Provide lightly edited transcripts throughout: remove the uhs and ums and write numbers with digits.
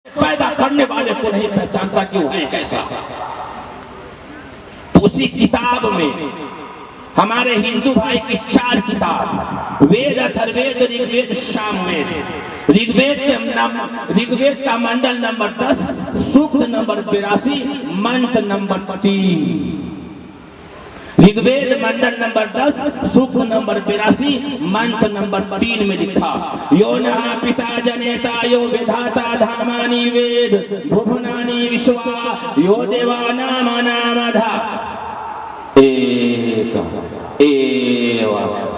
पैदा करने वाले को नहीं पहचानता कि वो है कैसा। तो उसी किताब में हमारे हिंदू भाई की 4 किताब, वेद, अथर्ववेद, ऋग्वेद, सामवेद। ऋग्वेद का मंडल नंबर 10, सूक्त नंबर 82, मंत्र नंबर 3। ऋग्वेद मंडल नंबर 10, सूक्त नंबर 82, मंत्र नंबर 3 में लिखा, यो नः पिता जनेता यो विधाता धामानि वेद भुवनानि विश्वा यो देवानामनामधा एक एव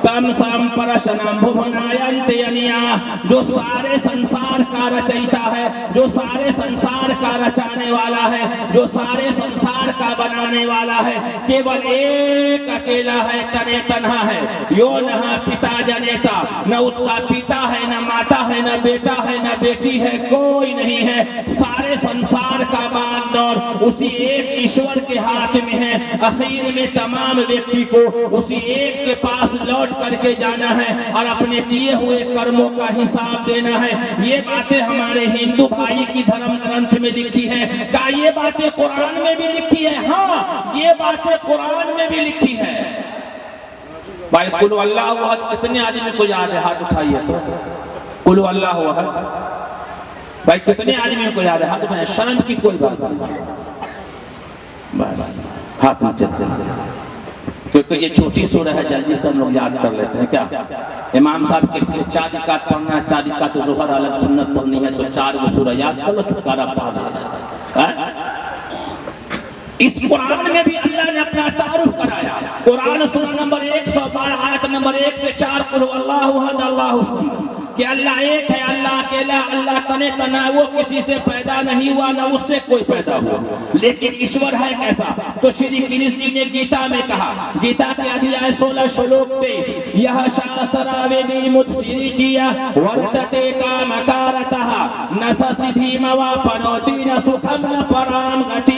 तम संपरशनम भुवनायन्ते अनिया। जो सारे संसार का रचयिता है, जो सारे संसार का रचाने वाला है, जो सारे संसार का बनाने वाला है, केवल एक अकेला है, तने तन्हा है। यो नः पिता जनेता, न उसका पिता है, न माता है, न बेटा है, न बेटी है, कोई नहीं है। सारे संसार का बागडोर उसी एक ईश्वर के हाथ में है। आखिर में तमाम व्यक्ति को उसी एक के पास लौट करके जाना है और अपने किए हुए कर्मों का हिसाब देना है। ये बातें हमारे हिंदू भाई की धर्म ग्रंथ में लिखी है। क्या ये बातें कुरान में भी लिखी है? हाँ, ये बातें कुरान में भी लिखी है। भाई कुल अल्लाह अहद कितने आदमी को याद है? हाथ उठाइए तो। कुल अल्लाह अहद भाई कितने आदमी को याद है? हाथ उठाइए। शर्म की कोई बात नहीं, बस हाथ नीचे चल, क्योंकि ये छोटी सूरह है, जल्दी से हम लोग याद कर लेते हैं। क्या इमाम साहब के पीछे 4 रकात पढ़ना है, 4 रकात ज़ोहर अलग सुन्नत पढ़नी है, तो 4 गो सूरह याद कर लो, छुटकारा पा लेना। इस कुरान में भी अल्लाह ने अपना तारुफ कराया। कुरान सूरह नंबर 112 आयत नंबर 1 से 4, कुल अल्लाहु अहद अल्लाहु समद, कि अल्लाह एक है, अल्लाह अकेला, अल्लाह तने तना, वो किसी से पैदा नहीं हुआ, न उससे कोई पैदा हुआ, लेकिन ईश्वर है कैसा? तो श्री कृष्ण जी ने गीता में कहा, गीता के अध्याय 16 श्लोक 23, यह शास्त्र वेदी मुत्सिरिजिया वर्तते कामकारतः न सिद्धिमवापनोति न सुखम न पराम गति